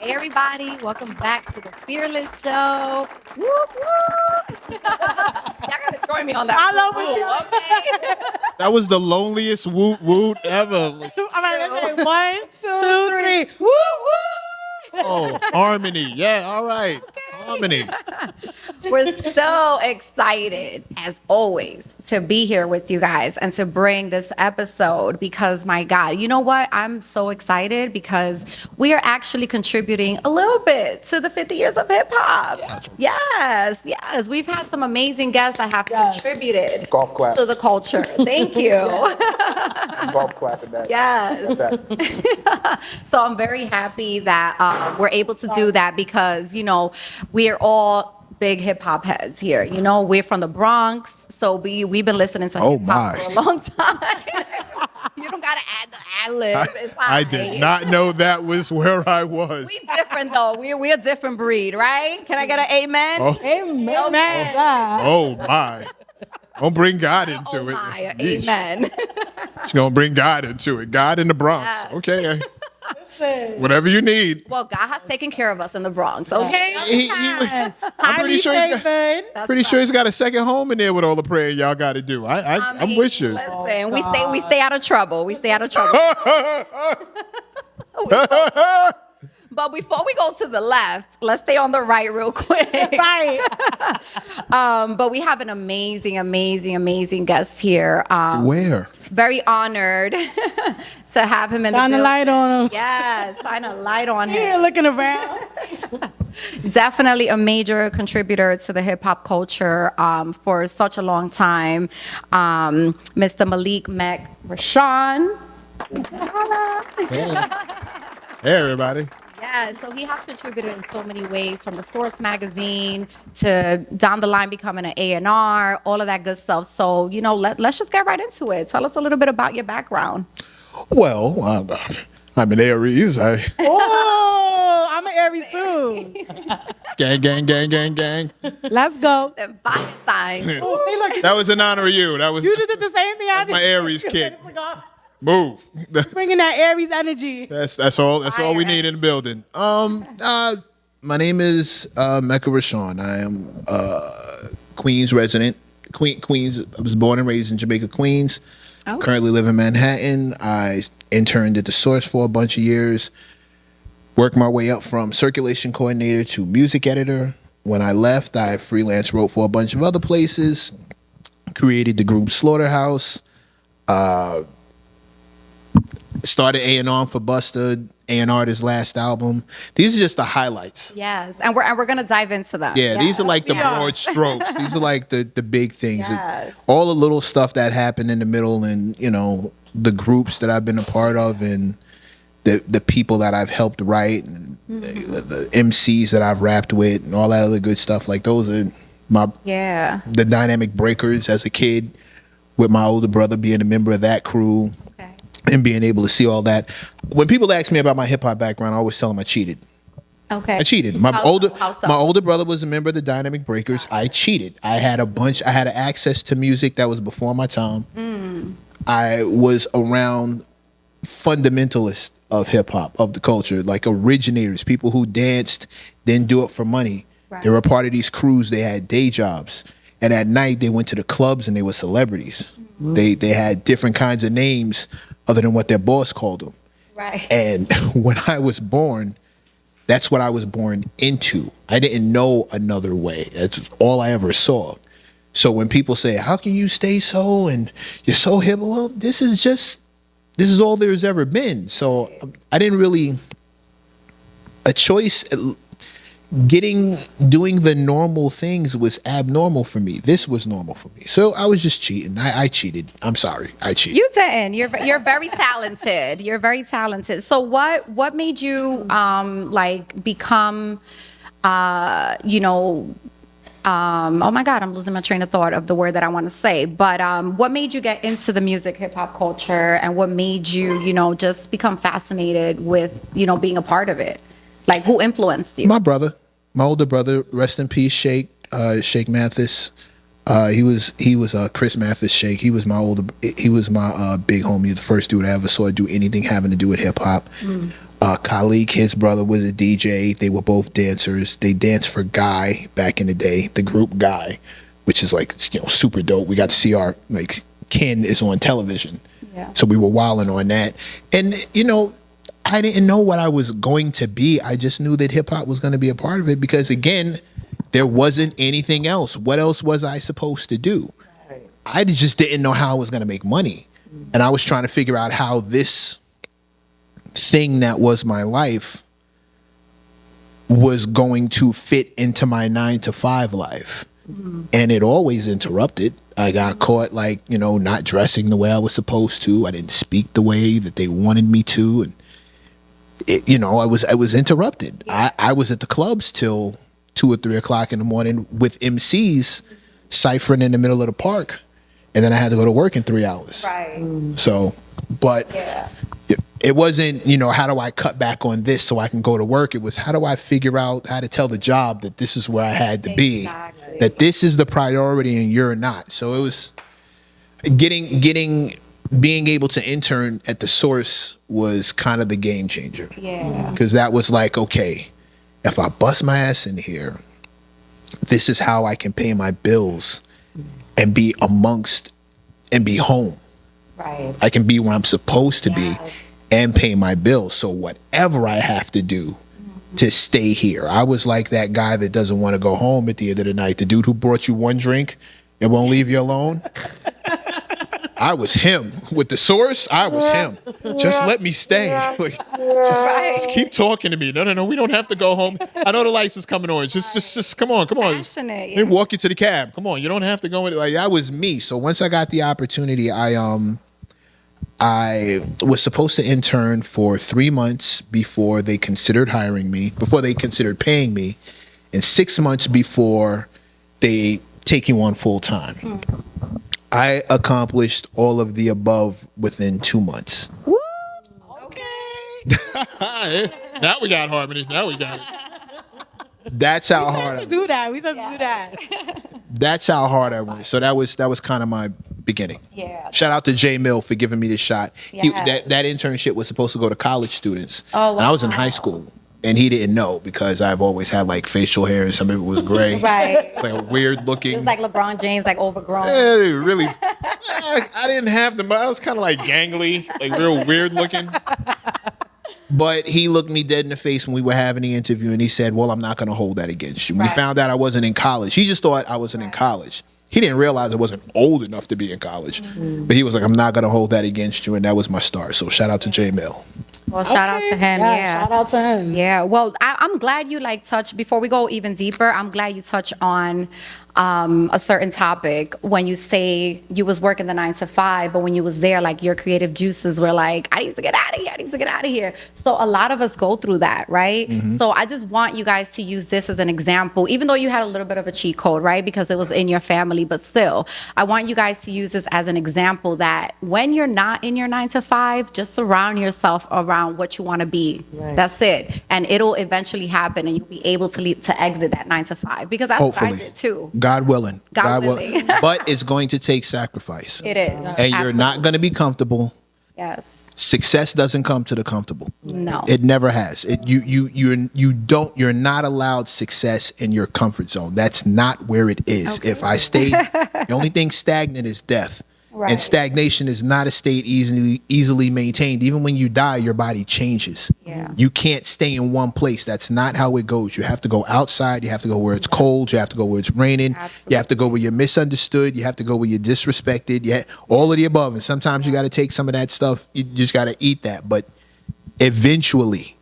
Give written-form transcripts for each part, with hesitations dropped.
Hey everybody, welcome back to the Fearless Show. Woo woo! Y'all gotta join me on that. I love it. Okay. That was the loneliest woot woot ever. All right, let's say 1, 2, 3. Woo woo! Oh, harmony. Yeah, all right. Harmony. We're so excited, as always, to be here with you guys and to bring this episode because, my God, you know what? I'm so excited because we are actually contributing a little bit to the 50 years of hip hop. Yes. We've had some amazing guests that have contributed Golf clap. to the culture. Thank you. Golf clap in that. Yes. So I'm very happy that we're able to do that because, you know, we're all big hip hop heads here. You know, we're from the Bronx, so we've been listening to hip hop for a long time. You don't gotta add the ad-lib. It's fine. I did not know that was where I was. We different though. We're a different breed, right? Can I get an amen? Oh. Amen. Oh my. Don't bring God into Oh it. my, Yeesh. amen. She's gonna bring God into it. God in the Bronx. Yes. Okay. Whatever you need. Well, God has taken care of us in the Bronx, okay? I'm pretty sure Favored. he's got a second home in there with all the prayer y'all got to do. I'm with you. Listen, we stay out of trouble. We stay out of trouble. But before we go to the left, let's stay on the right real quick. Right. But we have an amazing guest here. Where? Very honored to have him in Shine the a light on him. Yes, shine a light on Here him. looking around. Definitely a major contributor to the hip hop culture for such a long time. Mr. Mecc Rashawn. Hey, everybody. Yeah, so he has contributed in so many ways, from the Source magazine to down the line becoming an A&R, all of that good stuff. So, you know, let's just get right into it. Tell us a little bit about your background. Well, I'm an Aries. Oh, I'm an Aries too. Gang. Let's go. Then fire signs. Oh, see, look, That was in honor of you. That was you just did the same thing I That's did. my Aries kick. Move. Bringing that Aries energy. That's all we need in the building. My name is Mecc Rashawn. I am Queens resident. Queens. I was born and raised in Jamaica, Queens. Oh. Currently live in Manhattan. I interned at the Source for a bunch of years. Worked my way up from circulation coordinator to music editor. When I left, I freelance wrote for a bunch of other places. Created the group Slaughterhouse. Started A&R for Busta, A&R his last album. These are just the highlights. Yes, and we're gonna dive into that. Yeah, these are like the Yeah. broad strokes. These are like the big things. Yes. All the little stuff that happened in the middle, and you know, the groups that I've been a part of, and the people that I've helped write, and the MCs that I've rapped with, and all that other good stuff. Like those are the dynamic breakers as a kid, with my older brother being a member of that crew. Okay. And being able to see all that. When people ask me about my hip hop background, I always tell them I cheated. Okay. I cheated. My How so? older brother was a member of the Dynamic Breakers. I cheated. I had access to music that was before my time. I was around fundamentalists of hip hop, of the culture, like originators, people who danced, didn't do it for money. Right. They were a part of these crews. They had day jobs. And at night they went to the clubs and they were celebrities. They had different kinds of names other than what their boss called them. Right. And when I was born, that's what I was born into. I didn't know another way. That's all I ever saw. So when people say, how can you stay so and you're so hip? Well, this is all there's ever been. So I didn't really, a choice, doing the normal things was abnormal for me. This was normal for me. So I was just cheating. I cheated. I'm sorry. I cheated. You didn't. You're very talented. You're very talented. So what made you like become oh my God, I'm losing my train of thought of the word that I want to say. But what made you get into the music, hip hop culture, and what made you, just become fascinated with, being a part of it? Like, who influenced you? My brother, my older brother, rest in peace, Shake Mathis. He was Chris Mathis Shake. He was my big homie, the first dude I ever saw do anything having to do with hip hop. Colleague, his brother was a DJ. They were both dancers. They danced for Guy back in the day, the group Guy, which is like, super dope. We got to see our, like, Ken is on television. Yeah. So we were wilding on that. And, I didn't know what I was going to be. I just knew that hip hop was going to be a part of it because, again, there wasn't anything else. What else was I supposed to do? I just didn't know how I was going to make money. And I was trying to figure out how this thing that was my life was going to fit into my 9-to-5 life. And it always interrupted. I got caught, like, not dressing the way I was supposed to. I didn't speak the way that they wanted me to. And, I was interrupted. I was at the clubs till 2 or 3 o'clock in the morning with MCs ciphering in the middle of the park. And then I had to go to work in 3 hours. Right. So, but it wasn't, how do I cut back on this so I can go to work? It was, how do I figure out how to tell the job that this is where I had to be, that this is the priority and you're not. So it was being able to intern at the Source was kind of the game changer. Yeah. Because that was like, okay, if I bust my ass in here, this is how I can pay my bills and be amongst and be home. Right. I can be where I'm supposed to be and pay my bills. So whatever I have to do to stay here. I was like that guy that doesn't want to go home at the end of the night. The dude who brought you one drink and won't leave you alone. I was him. With the Source, I was him. Just let me stay. Like, just keep talking to me. No, we don't have to go home. I know the lights is coming on. Just come on. Passionate, Let me walk you to the cab. Come on, you don't have to go in. Like, that was me. So once I got the opportunity, I was supposed to intern for 3 months before they considered hiring me, before they considered paying me, and 6 months before they take you on full time. I accomplished all of the above within 2 months. Woo! Okay. Now we got harmony. Now we got it. That's how hard We do that. We do that. That's how hard I went. So that was kind of my beginning. Yeah. Shout out to Jay Mill for giving me this shot. Yeah. That internship was supposed to go to college students. Oh, And I was in wow. high school. And he didn't know because I've always had like facial hair and some of it was gray. Right. Like a weird looking. It was like LeBron James, like overgrown. Yeah, really. I didn't have them. I was kind of like gangly, like real weird looking. But he looked me dead in the face when we were having the interview and he said, well, I'm not going to hold that against you. When he found out I wasn't in college, he just thought I wasn't in college. He didn't realize I wasn't old enough to be in college. But he was like, I'm not going to hold that against you. And that was my start. So shout out to J Mill. Well, shout out to him. Yeah. Shout out to him. Yeah. Well, I'm glad you touch, before we go even deeper, I'm glad you touch on a certain topic when you say you was working the 9 to 5, but when you was there, like your creative juices were like, I need to get out of here. I need to get out of here. So a lot of us go through that, right? So I just want you guys to use this as an example, even though you had a little bit of a cheat code, right? Because it was in your family, but still, I want you guys to use this as an example that when you're not in your 9 to 5, just surround yourself around what you want to be. Right. That's it. And it'll eventually happen and you'll be able to exit that 9 to 5 because that's what I did too. God willing. God willing. But it's going to take sacrifice. It is. And you're not Absolutely. going to be comfortable. Yes. Success doesn't come to the comfortable. No. It never has. You're not allowed success in your comfort zone. That's not where it is. Okay. If I stay, the only thing stagnant is death. Right. And stagnation is not a state easily maintained. Even when you die, your body changes. Yeah. You can't stay in one place. That's not how it goes. You have to go outside. You have to go where it's cold. You have to go where it's raining. Absolutely. You have to go where you're misunderstood. You have to go where you're disrespected. All of the above. And sometimes you got to take some of that stuff. You just got to eat that. But eventually,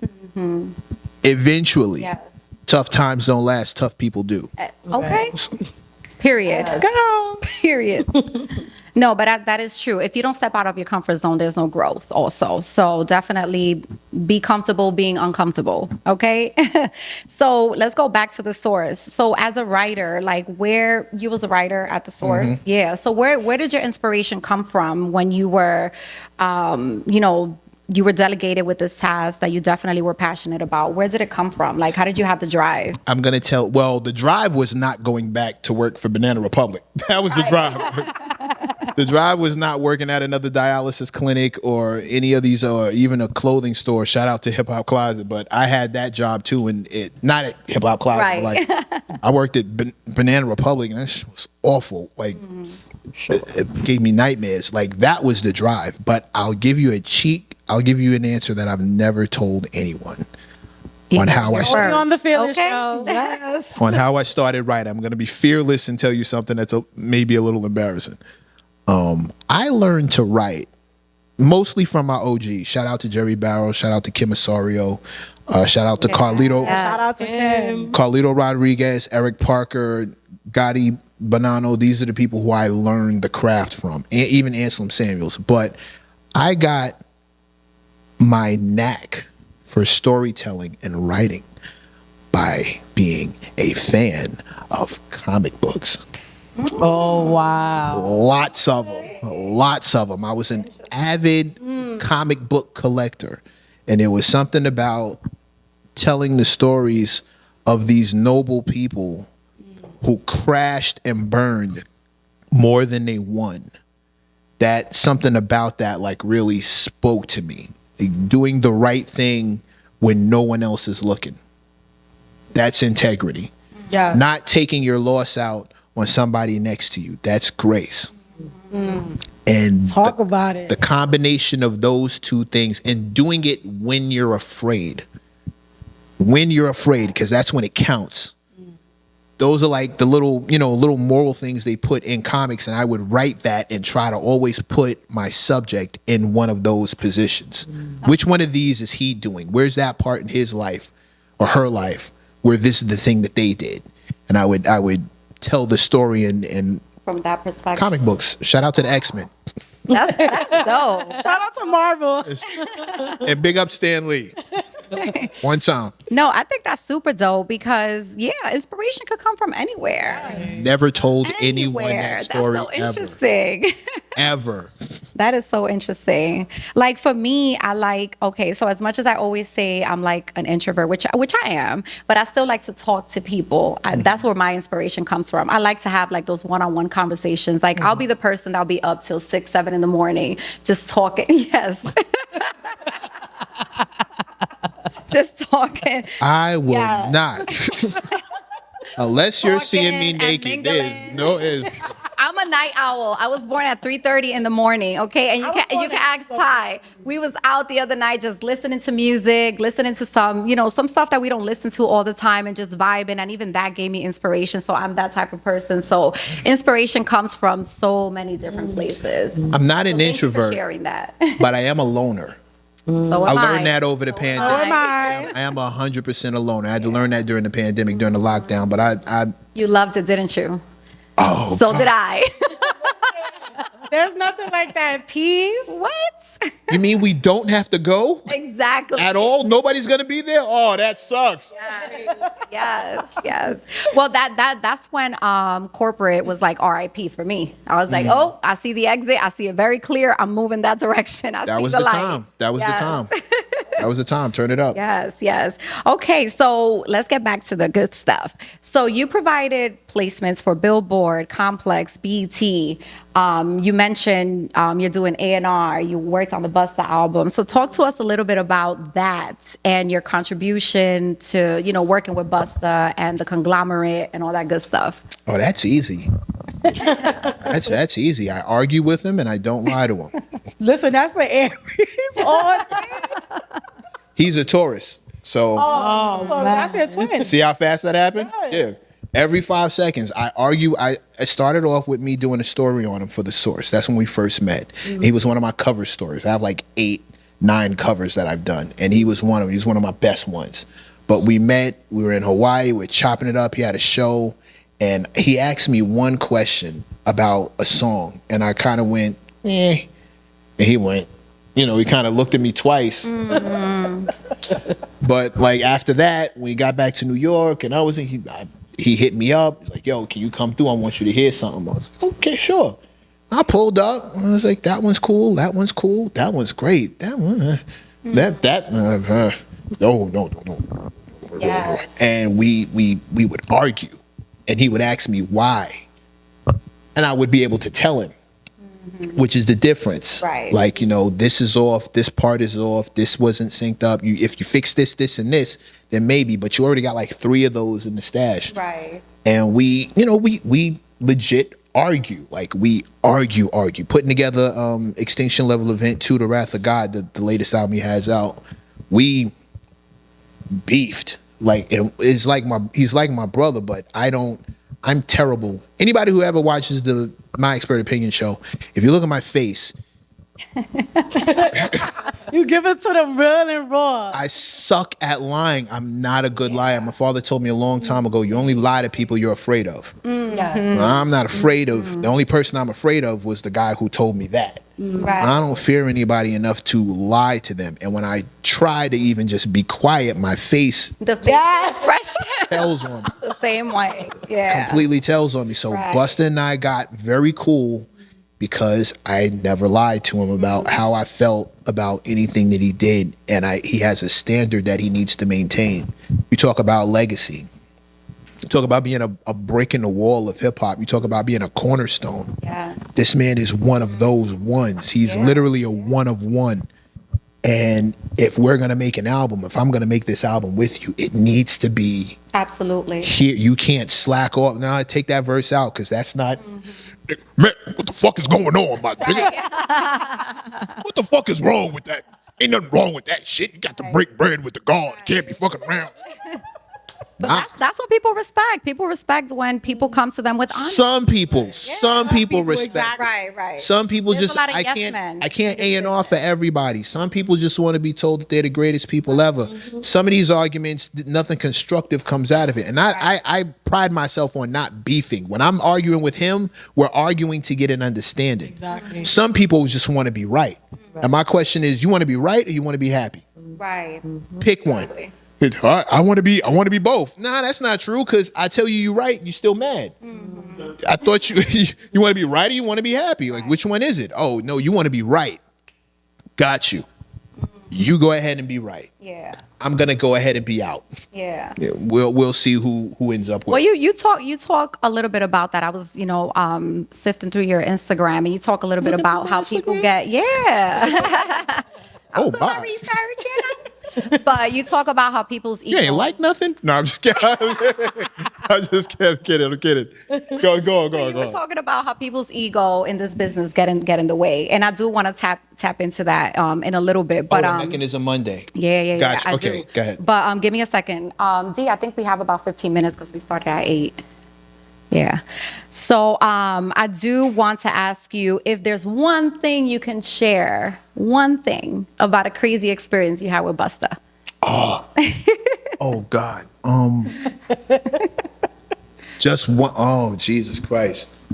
Yes. tough times don't last. Tough people do. Okay. Period. Go. Period. No, but that is true. If you don't step out of your comfort zone, there's no growth also. So definitely be comfortable being uncomfortable. Okay. So let's go back to the Source. So as a writer, like where you was a writer at the Source. Yeah. So where did your inspiration come from when you were, you were delegated with this task that you definitely were passionate about? Where did it come from? Like, how did you have the drive? I'm going to the drive was not going back to work for Banana Republic. That was the drive. The drive was not working at another dialysis clinic or any of these, or even a clothing store. Shout out to Hip Hop Closet, but I had that job too, and it not at Hip Hop Closet. Right. But like I worked at Banana Republic, and that shit was awful. Like it gave me nightmares. Like that was the drive. But I'll give you an answer that I've never told anyone. On how I Only on the Fearless Okay. show. Yes. on how I started writing. I'm going to be fearless and tell you something that's maybe a little embarrassing. I learned to write mostly from my OG. Shout out to Jerry Barrow. Shout out to Kim Osorio. Shout out to Carlito. Yeah. Shout out to Kim. Carlito Rodriguez, Eric Parker, Gotti Bonanno. These are the people who I learned the craft from. And even Anselm Samuels. But I got my knack for storytelling and writing by being a fan of comic books. Oh, wow. Lots of them. I was an avid comic book collector, and there was something about telling the stories of these noble people who crashed and burned more than they won. That something about that like really spoke to me. Like, doing the right thing when no one else is looking. That's integrity. Yeah. Not taking your loss out on somebody next to you. That's grace. And Talk about it. the combination of those two things, and doing it when you're afraid. When you're afraid, because that's when it counts. Those are like the little moral things they put in comics, and I would write that and try to always put my subject in one of those positions. Which one of these is he doing? Where's that part in his life or her life where this is the thing that they did? And I would tell the story in From that perspective. comic books. Shout out to the X-Men. That's dope. Shout out to Marvel. And big up Stan Lee. One time. No, I think that's super dope because inspiration could come from anywhere. Never told anyone Anywhere. that story That's so ever. interesting. Ever. That is so interesting. Like for me, so as much as I always say I'm like an introvert, which I am, but I still like to talk to people. That's where my inspiration comes from. I like to have like those one-on-one conversations. Like I'll be the person that'll be up till 6, 7 in the morning just talking. Yes. Just talking. I will Yeah. not. Unless you're seeing me Talking and naked. There's no I'm a night owl. I was born at 3:30 in the morning. Okay, and you can ask Ty. We was out the other night just listening to music, listening to some stuff that we don't listen to all the time, and just vibing. And even that gave me inspiration. So I'm that type of person. So inspiration comes from so many different places. I'm not an Thank you for introvert, sharing that. but I am a loner. So I am learned that over the So pandemic. am I. I am 100% a loner. I had to learn that during the pandemic, during the lockdown. But I You loved it, didn't you? oh, So did I. There's nothing like that peace. What? you mean we don't have to go Exactly. at all? Nobody's gonna be there. Oh, that sucks. Yes. Well, that's when corporate was like RIP for me. I was like, oh, I see the exit. I see it very clear. I'm moving that direction. I That see was the the light. time. That was the Yes. time. That was the time. Turn it up. Yes. Okay, so let's get back to the good stuff. So you provided placements for Billboard, Complex, BET. You mentioned you're doing A&R. You worked on the Busta album. So talk to us a little bit about that and your contribution to, working with Busta and the Conglomerate and all that good stuff. Oh, that's easy. That's easy. I argue with him and I don't lie to him. Listen, that's the Aries all day. He's a Taurus. So So that's your twin. see how fast that happened? Right. Yeah. Every 5 seconds, I argue. It started off with me doing a story on him for The Source. That's when we first met. He was one of my cover stories. I have like 8, 9 covers that I've done. And he was one of them. He was one of my best ones. But we met. We were in Hawaii. We were chopping it up. He had a show. And he asked me one question about a song. And I kind of went, eh. And he went, he kind of looked at me twice. But like after that, when he got back to New York and he hit me up. He's like, yo, can you come through? I want you to hear something. I was like, okay, sure. I pulled up. I was like, that one's cool. That one's cool. That one's great. That one, no. Yes. And we would argue, and he would ask me why, and I would be able to tell him. which is the difference. Right. Like, you know, this is off, this part is off, this wasn't synced up. If you fix this, this, and this, then maybe. But you already got like 3 of those in the stash. Right. And we legit argue. Like, we argue. Putting together Extinction Level Event 2, The Wrath of God, the latest album he has out, we beefed. Like, he's like my brother, but I'm terrible. Anybody who ever watches the My Expert Opinion show, if you look at my face, You give it to them real and raw. I suck at lying. I'm not a good liar. My father told me a long time ago, you only lie to people you're afraid of. Yes. I'm not afraid of, the only person I'm afraid of was the guy who told me that. Right. I don't fear anybody enough to lie to them. And when I try to even just be quiet, my face The face expression. tells on me. The same way. Yeah. Completely tells on me. So Right. Busta and I got very cool because I never lied to him about how I felt about anything that he did. And he has a standard that he needs to maintain. You talk about legacy. You talk about being a brick in the wall of hip hop. You talk about being a cornerstone. Yes. This man is one of those ones. He's literally a one of one. And if we're going to make an album, if I'm going to make this album with you, it needs to be Absolutely. here. You can't slack off. Nah, take that verse out because that's not. Man, what the fuck is going on, my nigga? What the fuck is wrong with that? Ain't nothing wrong with that shit. You got to break bread with the God. You can't be fucking around. But that's what people respect. People respect when people come to them with honesty. Some people respect. exactly. Right. Some people There's just a lot of I yes men. can't A&R for everybody. Some people just want to be told that they're the greatest people ever. Some of these arguments, nothing constructive comes out of it. And I pride myself on not beefing. When I'm arguing with him, we're arguing to get an understanding. Exactly. Some people just want to be right. And my question is, you want to be right or you want to be happy? Right. Pick one. I want to be both. Nah, that's not true because I tell you right and you're still mad. I thought you want to be right or you want to be happy. Like, which one is it? Oh, no, you want to be right. Got you. You go ahead and be right. Yeah. I'm going to go ahead and be out. Yeah. Yeah, we'll see who ends up with. Well, you talk a little bit about that. I was, sifting through your Instagram, and you talk a little bit about how people get, I was doing my bye. research, But you talk about how people's ego. You ain't like nothing? No, I'm just kidding. I'm just kidding. I'm kidding. Go. You were talking about how people's ego in this business get in the way, and I do want to tap into that in a little bit. But the Mechanism Monday. Yeah. Gotcha. I Okay, do. go ahead. But give me a second. D, I think we have about 15 minutes because we started at 8. Yeah. So I do want to ask you if there's one thing you can share, one thing about a crazy experience you had with Busta. Oh God. Just one. Oh Jesus Christ.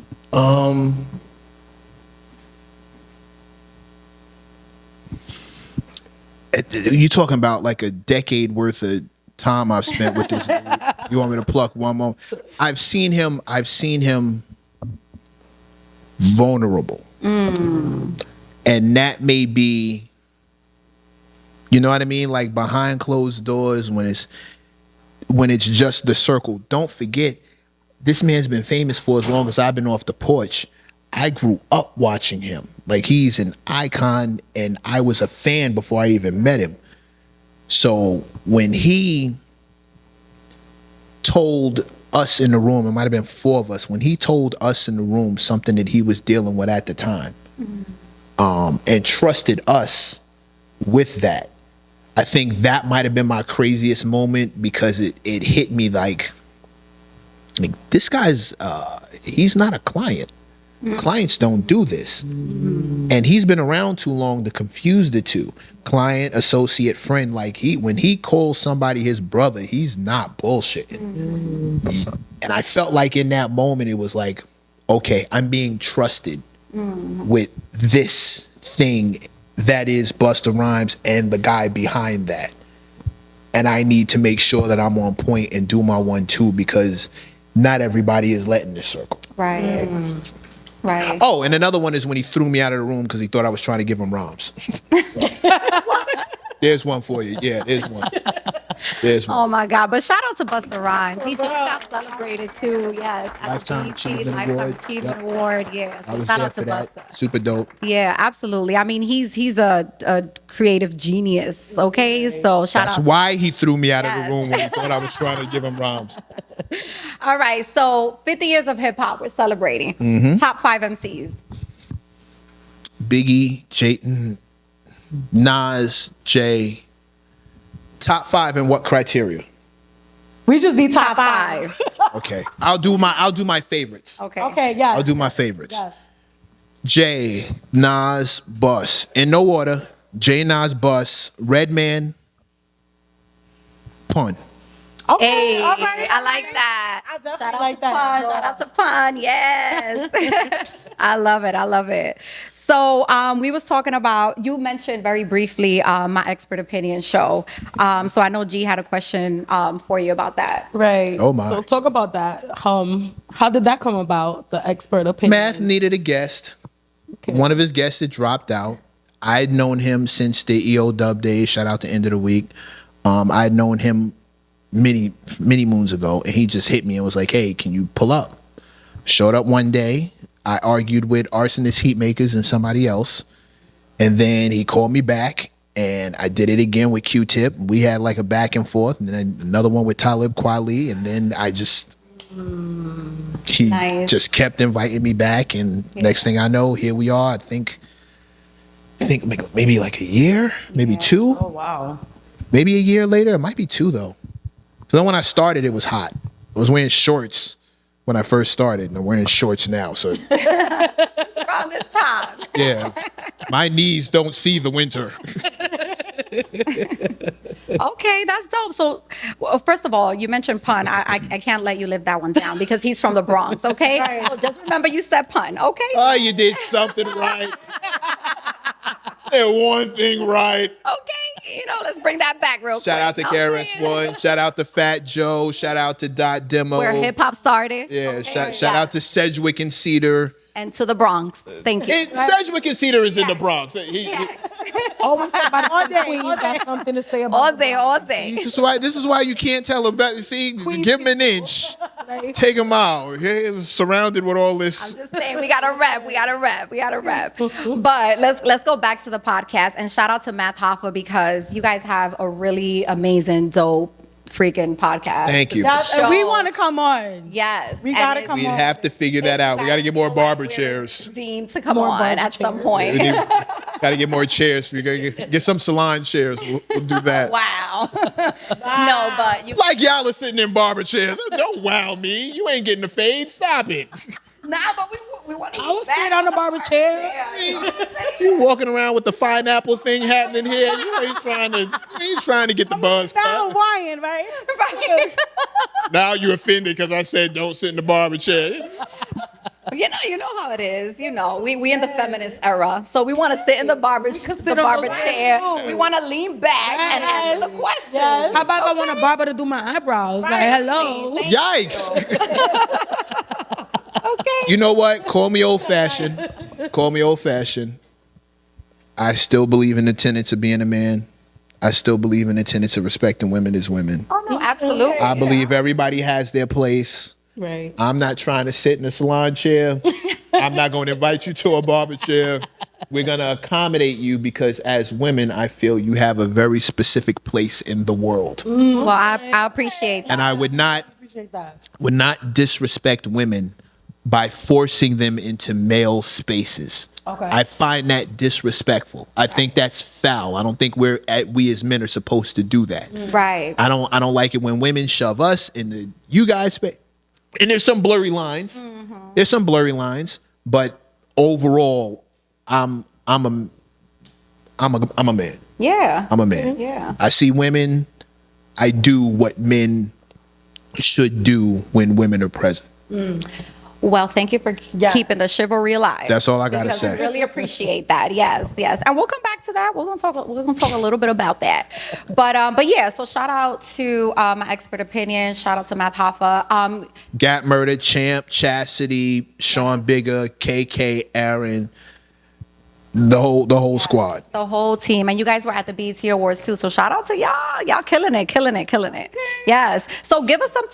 You talking about like a decade worth of time I've spent with this dude. You want me to pluck one more? I've seen him vulnerable. And that may be, you know what I mean? Like behind closed doors when it's just the circle. Don't forget, this man's been famous for as long as I've been off the porch. I grew up watching him. Like, he's an icon, and I was a fan before I even met him. So when he told us in the room, it might have been 4 of us, when he told us in the room something that he was dealing with at the time, and trusted us with that, I think that might have been my craziest moment, because it hit me like this guy's, he's not a client. Clients don't do this. And he's been around too long to confuse the two. Client, associate, friend. Like, when he calls somebody his brother, he's not bullshitting. And I felt like in that moment, it was like, okay, I'm being trusted with this thing that is Busta Rhymes and the guy behind that. And I need to make sure that I'm on point and do my 1-2, because not everybody is letting this circle. Right. Right. Oh, and another one is when he threw me out of the room because he thought I was trying to give him rhymes. There's one for you. Yeah, there's one. There's one. Oh my God! But shout out to Busta Rhymes. He just got celebrated too. Yes, at the Lifetime BET Achievement Lifetime Award. Achievement Yep. Award. Yeah, I so was shout there out to for that. Busta. Super dope. Yeah, absolutely. I mean, he's a creative genius. Okay, so shout That's out. why he threw me out of Yes. the room when he thought I was trying to give him rhymes. All right, so 50 years of hip hop. We're celebrating. Mm-hmm. Top 5 MCs. Biggie, Jayton, Nas, Jay. Top 5 in what criteria? We just need Top 5. Okay. I'll do my favorites. Okay. Okay, yes. I'll do my favorites. Yes. Jay, Nas, Bus. In no order. Jay, Nas, Bus, Redman, Pun. Okay. Hey, all right. I like that. I definitely Shout out like to that. Pun. Shout out to Pun. Yes. I love it. I love it. So we was talking about, you mentioned very briefly my expert opinion show. So I know G had a question for you about that. Right. Oh, my. So talk about that. How did that come about? The expert opinion. Math needed a guest. Okay. One of his guests had dropped out. I'd known him since the EO Dub days. Shout out to End of the Week. I'd known him many moons ago, and he just hit me and was like, "Hey, can you pull up?" Showed up one day. I argued with Arsonist Heatmakers and somebody else, and then he called me back, and I did it again with Q-Tip. We had like a back and forth, and then another one with Talib Kweli, and then he Nice. just kept inviting me back, and next thing I know, here we are. I think maybe like a year, maybe two, Oh wow. maybe a year later. It might be two though. So then when I started, it was hot. I was wearing shorts when I first started, and I'm wearing shorts now. So Around this time. yeah, my knees don't see the winter. Okay, that's dope. So, well, first of all, you mentioned Pun. I can't let you live that one down because he's from the Bronx, okay? Right. So just remember you said Pun, okay? Oh, you did something right. Did one thing right. Okay, let's bring that back real quick. Shout out to KRS-One. Shout out to Fat Joe. Shout out to Dot Demo. Where hip hop started. Yeah, Okay. shout out to Sedgwick and Cedar. And to the Bronx. Thank you. Sedgwick and Cedar is in the Bronx. Always somebody all day, Queens got something to say about All day, all day. This is why you can't tell him better. See, give him an inch, take him out. He was surrounded with all I'm this. just saying, we gotta rep. But let's go back to the podcast and shout out to Matt Hoffa because you guys have a really amazing, dope, freaking podcast. Thank you. Show. We want to come on. Yes. We and gotta it's come We'd on. have to figure that out. We got to get more barber chairs. Deemed to come More on barber at some chairs. point. Got to get more chairs. We got to get some salon chairs. We'll do that. Wow. No, but you Like y'all are sitting in barber chairs. Don't wow me. You ain't getting the fade. Stop it. but we want to. I was sitting on the barber chair. You walking around with the pineapple thing happening here. You ain't trying to get the buzz Now cut. Hawaiian, right? Right. Now you offended because I said don't sit in the barber chair. You know how it is. We in the feminist era, so we want to sit in the barber sit on those chair. stools. We want to lean back and answer the question. Yes. How about if I want a barber to do my eyebrows? Like, hello. Yikes. Okay. You know what? Call me old fashioned. I still believe in the tenets of being a man. I still believe in the tenets of respecting women as women. Oh no, absolutely. I believe everybody has their place. Right. I'm not trying to sit in a salon chair. I'm not going to invite you to a barber chair. We're going to accommodate you because as women, I feel you have a very specific place in the world. Well, I appreciate that. And I would not Appreciate that. disrespect women by forcing them into male spaces. Okay. I find that disrespectful. I think that's foul. I don't think we as men are supposed to do that. Right. I don't like it when women shove us in the you guys space. And there's some blurry lines. There's some blurry lines, but overall, I'm a man. Yeah. I'm a man. Yeah. I see women. I do what men should do when women are present. Well, thank you for Yes. keeping the chivalry alive. That's all I gotta Because say. we really appreciate that. Yes, and we'll come back to that. We're gonna talk a little bit about that. But yeah. So shout out to my expert opinion. Shout out to Matt Hoffa. Gap Murder, Champ, Chastity, Sean Bigger, KK, Aaron. The whole squad. The whole team. And you guys were at the BET Awards too. So shout out to y'all. Y'all killing it. Yes. So give us some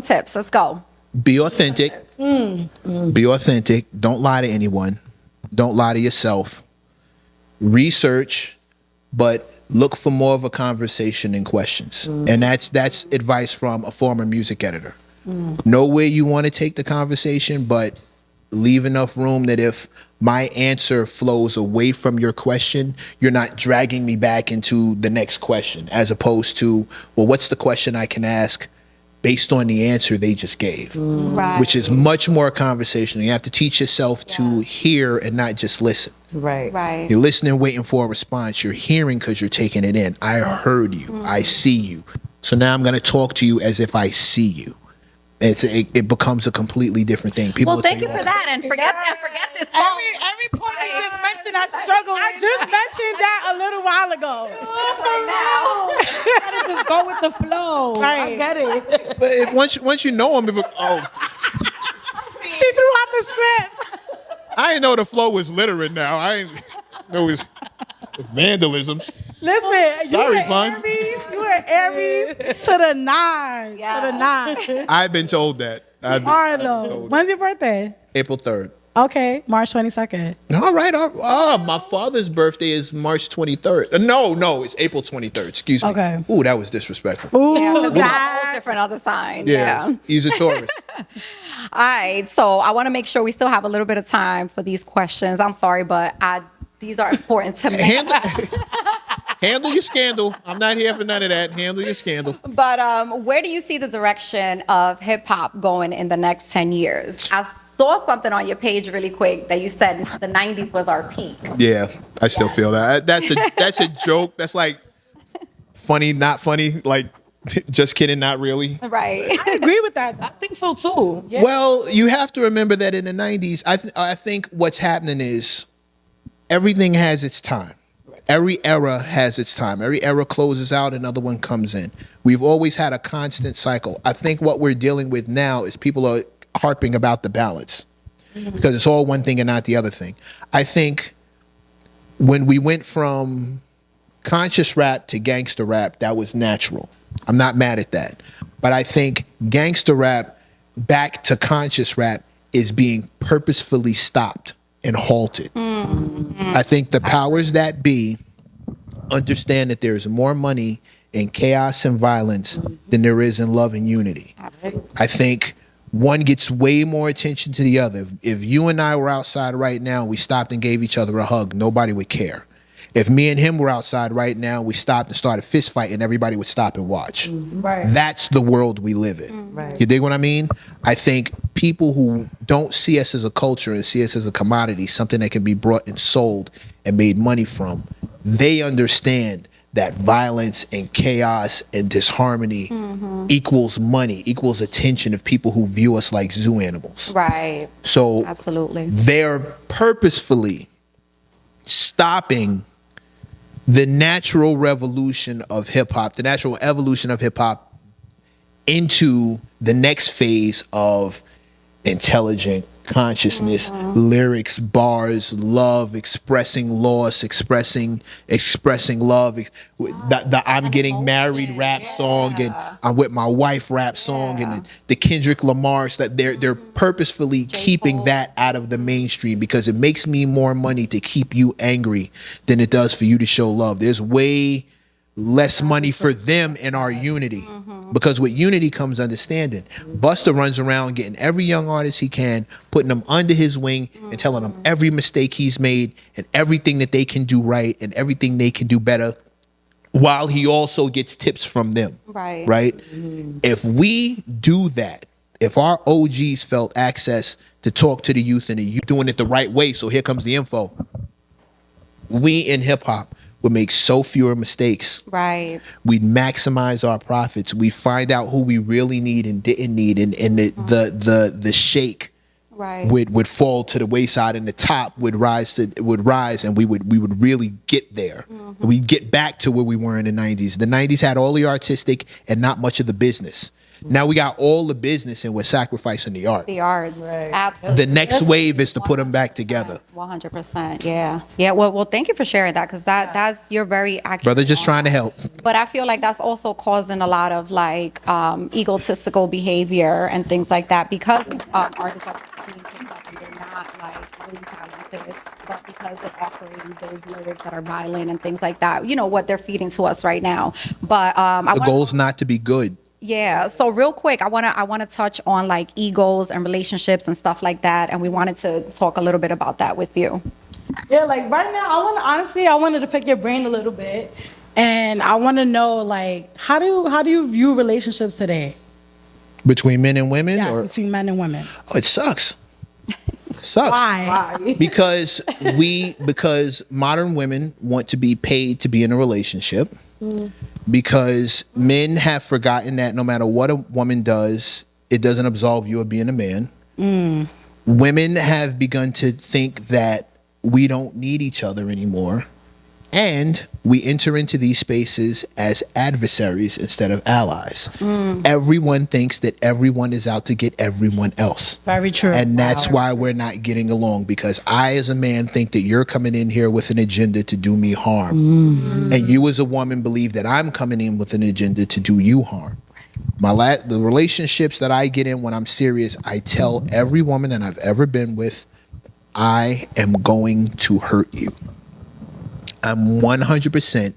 tips. Let's go. Be authentic. Be authentic. Don't lie to anyone. Don't lie to yourself. Research, but look for more of a conversation and questions. And that's advice from a former music editor. Know where you want to take the conversation, but leave enough room that if my answer flows away from your question, you're not dragging me back into the next question, as opposed to, well, what's the question I can ask based on the answer they just gave, Right. which is much more conversational. You have to teach yourself to hear and not just listen. Right. You're listening, waiting for a response. You're hearing because you're taking it in. I heard you. I see you. So now I'm going to talk to you as if I see you. It becomes a completely different thing. People Well, will thank say, you for that. And forget this phone. Every point you just mentioned, I struggle. I just mentioned that a little while ago. You gotta just go with the flow. Right. I get it. But once you know them, She threw out the script. I didn't know the flow was littering now. I didn't know it was vandalism. Listen, Sorry, you Pun. were Aries to the nine. Yeah. To the nine. I've been told that. All right, though. When's your birthday? April 3rd. Okay, March 22nd. All right. My father's birthday is March 23rd. No, it's April 23rd. Excuse me. Okay. Ooh, that was disrespectful. Ooh, Yeah, 'cause it's a Jack. whole different other sign. Yeah, he's a Taurus. All right. So I want to make sure we still have a little bit of time for these questions. I'm sorry, but these are important to me. Handle your scandal. I'm not here for none of that. Handle your scandal. But where do you see the direction of hip hop going in the next 10 years? I saw something on your page really quick that you said the 90s was our peak. Yeah, I still feel that. That's a joke. That's like funny, not funny. Like, just kidding, not really. Right. I agree with that. I think so too. Yeah. Well, you have to remember that in the 90s, I think what's happening is everything has its time. Every era has its time. Every era closes out, another one comes in. We've always had a constant cycle. I think what we're dealing with now is people are harping about the balance because it's all one thing and not the other thing. I think when we went from conscious rap to gangster rap, that was natural. I'm not mad at that. But I think gangster rap back to conscious rap is being purposefully stopped and halted. I think the powers that be understand that there's more money in chaos and violence than there is in love and unity. Absolutely. I think one gets way more attention to the other. If you and I were outside right now, we stopped and gave each other a hug, nobody would care. If me and him were outside right now, we stopped and started fist fighting, everybody would stop and watch. Right. That's the world we live in. Right. You dig what I mean? I think people who don't see us as a culture and see us as a commodity, something that can be brought and sold and made money from, they understand that violence and chaos and disharmony equals money, equals attention of people who view us like zoo animals. Right. So Absolutely. they're purposefully stopping the natural revolution of hip hop, the natural evolution of hip hop into the next phase of intelligent consciousness, lyrics, bars, love, expressing loss, expressing love, the I'm getting married rap song, and I'm with my wife rap song, and the Kendrick Lamar's, that they're purposefully keeping Cole. that out of the mainstream because it makes me more money to keep you angry than it does for you to show love. There's way less money for them in our unity, because with unity comes understanding. Busta runs around getting every young artist he can, putting them under his wing and telling them every mistake he's made and everything that they can do right and everything they can do better, while he also gets tips from them. Right? If we do that, if our OGs felt access to talk to the youth and the youth doing it the right way, so here comes the info, we in hip hop would make so fewer mistakes. Right. We'd maximize our profits. We find out who we really need and didn't need, and the shake Right. would fall to the wayside, and the top would rise, and we would really get there. Mm-hmm. We get back to where we were in the 90s. The 90s had all the artistic and not much of the business. Now we got all the business and we're sacrificing the art. The arts, absolutely. The next wave is to put them back together. 100%. Yeah. Yeah. Well, thank you for sharing that, because that's you're very accurate. Brother, just trying to help. But I feel like that's also causing a lot of like egotistical behavior and things like that, because artists are being picked up and they're not like really talented, but because they're offering those lyrics that are violent and things like that, you know, what they're feeding to us right now. But The goal's not to be good. yeah. So real quick, I wanna touch on like egos and relationships and stuff like that, and we wanted to talk a little bit about that with you. Yeah, like right now, I wanted to pick your brain a little bit, and I want to know like how do you view relationships today? Between men and women? Yes, Or between men and women. Oh, it sucks. It sucks. Why? Because modern women want to be paid to be in a relationship. Because men have forgotten that no matter what a woman does, it doesn't absolve you of being a man. Women have begun to think that we don't need each other anymore. And we enter into these spaces as adversaries instead of allies. Everyone thinks that everyone is out to get everyone else. Very true. And that's why we're not getting along, because I, as a man, think that you're coming in here with an agenda to do me harm. And you, as a woman, believe that I'm coming in with an agenda to do you harm. The relationships that I get in when I'm serious, I tell every woman that I've ever been with, I am going to hurt you. I'm 100%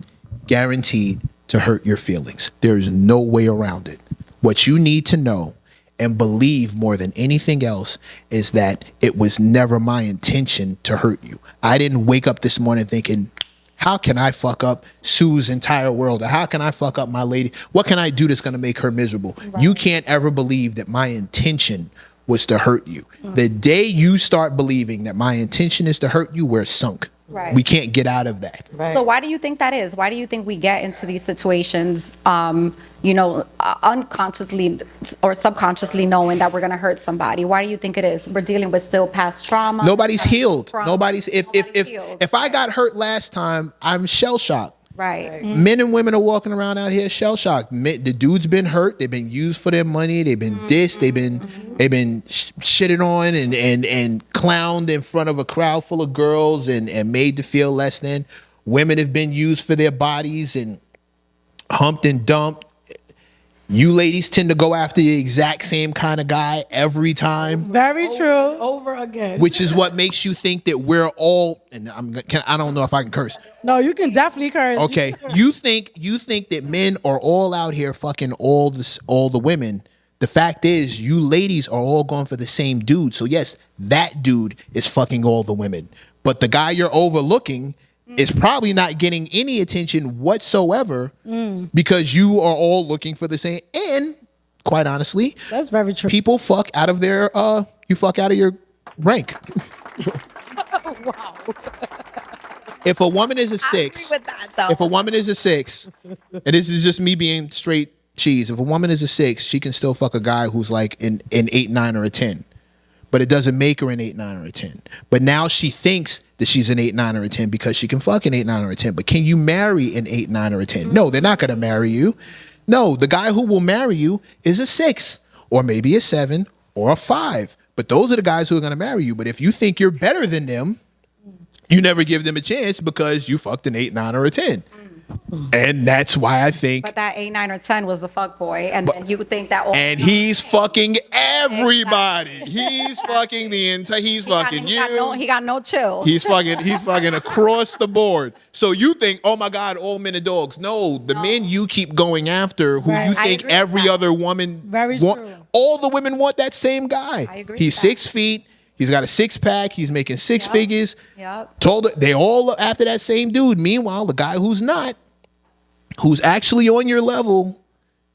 guaranteed to hurt your feelings. There's no way around it. What you need to know and believe more than anything else is that it was never my intention to hurt you. I didn't wake up this morning thinking, how can I fuck up Sue's entire world? Or how can I fuck up my lady? What can I do that's going to make her miserable? Right. You can't ever believe that my intention was to hurt you. The day you start believing that my intention is to hurt you, we're sunk. Right. We can't get out of that. Right. So why do you think that is? Why do you think we get into these situations, unconsciously or subconsciously knowing that we're going to hurt somebody? Why do you think it is? We're dealing with still past trauma. Nobody's healed. Trauma. Nobody's Healed. if I got hurt last time, I'm shell shocked. Right. Men and women are walking around out here shell shocked. The dude's been hurt. They've been used for their money. They've been dissed. They've been shitted on and clowned in front of a crowd full of girls and made to feel less than. Women have been used for their bodies and humped and dumped. You ladies tend to go after the exact same kind of guy every time. Very true. Over again. Which is what makes you think that we're all, and I don't know if I can curse. No, you can definitely curse. Okay, you think that men are all out here fucking all the women. The fact is, you ladies are all going for the same dude. So yes, that dude is fucking all the women. But the guy you're overlooking is probably not getting any attention whatsoever because you are all looking for the same. And quite honestly, That's very true. people fuck out of their you fuck out of your rank. Wow. If a woman is a I agree six, with that, though. if a woman is a six, and this is just me being straight cheese, if a woman is a six, she can still fuck a guy who's like an 8, 9, or a 10. But it doesn't make her an 8, 9, or a 10. But now she thinks that she's an 8, 9, or a 10 because she can fuck an 8, 9, or a 10. But can you marry an 8, 9, or a 10? No, they're not going to marry you. No, the guy who will marry you is a 6 or maybe a 7 or a 5. But those are the guys who are going to marry you. But if you think you're better than them, you never give them a chance because you fucked an 8, 9, or a 10. And that's why I think. But that 8, 9, or 10 was a fuck boy, and then you would think that. And he's fucking everybody. He's fucking the entire. He's fucking you. He got no chill. He's fucking across the board. So you think, oh my God, all men are dogs. No, the men you keep going after, who Right. you I think agree with every that. other woman Very want, true. all the women want that same guy. I agree He's with that. 6 feet. He's got a 6-pack. He's making 6 figures. Yep. They all after that same dude. Meanwhile, the guy who's not, who's actually on your level,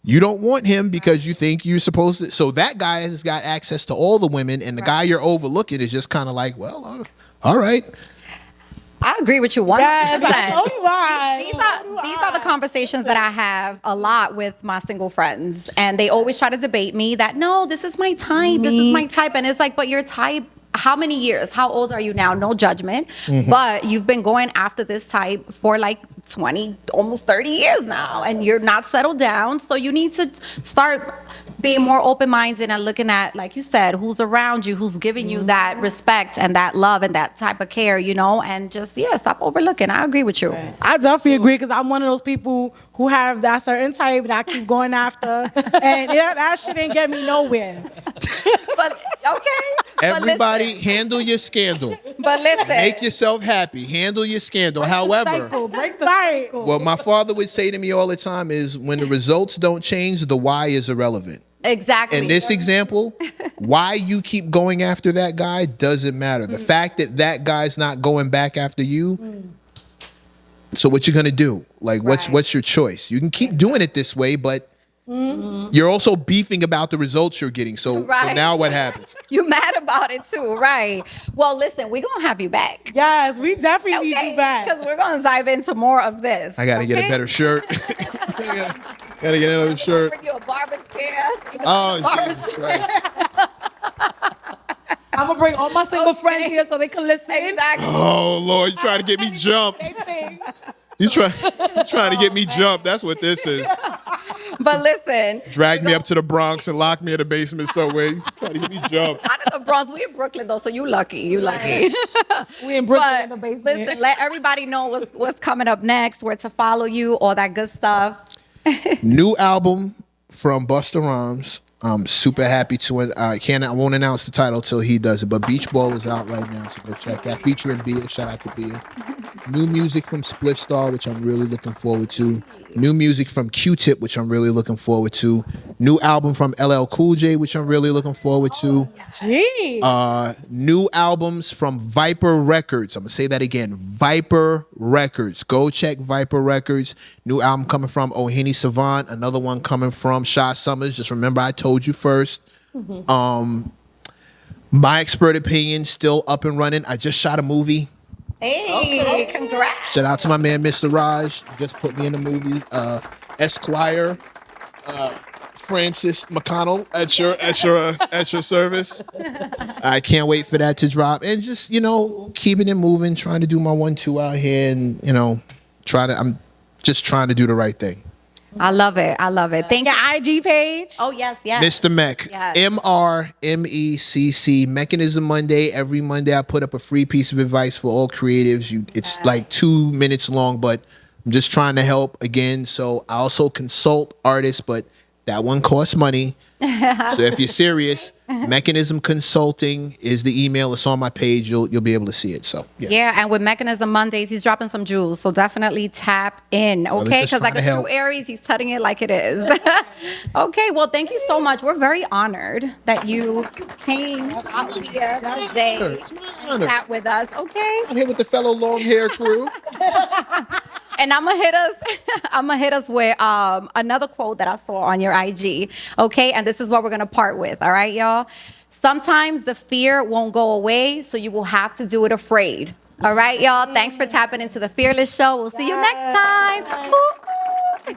you don't want him because you think you're supposed to. So that guy has got access to all the women, and the guy you're overlooking is just kind of like, well, all right. I agree with you 100%. Yes, so do I. These are the conversations that I have a lot with my single friends, and they always try to debate me that no, this is my type, this is my type, and it's like, but your type. How many years? How old are you now? No judgment, but you've been going after this type for like 20, almost 30 years now, and you're not settled down. So you need to start being more open-minded and looking at, like you said, who's around you, who's giving you that respect and that love and that type of care, you know, and just, stop overlooking. I agree with you. I definitely agree because I'm one of those people who have that certain type that I keep going after, and that shit ain't get me nowhere. But, okay. Everybody, handle your scandal. But listen. Make yourself happy. Handle your scandal. However, Break the cycle. what my father would say to me all the time is when the results don't change, the why is irrelevant. Exactly. In this example, why you keep going after that guy doesn't matter. The fact that that guy's not going back after you. So what you gonna do? Like, what's your choice? You can keep doing it this way, but you're also beefing about the results you're getting. So now what happens? You mad about it too, right? Well, listen, we're gonna have you back. Yes, we definitely need you back. Because we're gonna dive into more of this. I gotta get a better shirt. Gotta get another shirt. Bring you a barber's chair. Oh, Jesus Christ. I'm gonna bring all my single friends here so they can listen. Exactly. Oh Lord, you trying to get me jumped? You trying to get me jumped? That's what this is. But listen. Drag me up to the Bronx and lock me in the basement subway. Trying to get me jumped. Out of the Bronx, we in Brooklyn though, so you lucky. You lucky. We in Brooklyn But in the basement. listen, let everybody know what's coming up next, where to follow you, all that good stuff. New album from Busta Rhymes. I'm super happy to I won't announce the title till he does it, but Beach Ball is out right now, so go check that. Featuring Bia, shout out to Bia. New music from Spliff Star, which I'm really looking forward to. New music from Q-Tip, which I'm really looking forward to. New album from LL Cool J, which I'm really looking forward to. Gee. New albums from Viper Records. I'm gonna say that again, Viper Records. Go check Viper Records. New album coming from Ohini Savant. Another one coming from Shy Summers. Just remember, I told you first. My Expert Opinion still up and running. I just shot a movie. Hey, congrats. Shout out to my man, Mr. Raj. Just put me in the movie. Esquire, Francis McConnell at your service. I can't wait for that to drop. And just, keeping it moving, trying to do my 1-2 out here, and I'm just trying to do the right thing. I love it. I love it. Thank you. IG page. Oh, yes, yes. Mr. Mecc. Yes. MRMECC. Mechanism Monday. Every Monday I put up a free piece of advice for all creatives. It's like 2 minutes long, but I'm just trying to help again. So I also consult artists, but that one costs money. So if you're serious, Mechanism Consulting is the email. It's on my page. You'll be able to see it. So yeah, and with Mechanism Mondays, he's dropping some jewels. So definitely tap in, okay? Because like a true Aries, he's cutting it like it is. Okay, well, thank you so much. We're very honored that you came out here today It's my and honor. sat with us, okay? I'm here with the fellow long hair crew. And I'm gonna hit us with another quote that I saw on your IG. Okay, and this is what we're gonna part with. All right, y'all. Sometimes the fear won't go away, so you will have to do it afraid. All right, y'all. Thanks for tapping into the Fearless Show. We'll see you next time. Woo-hoo.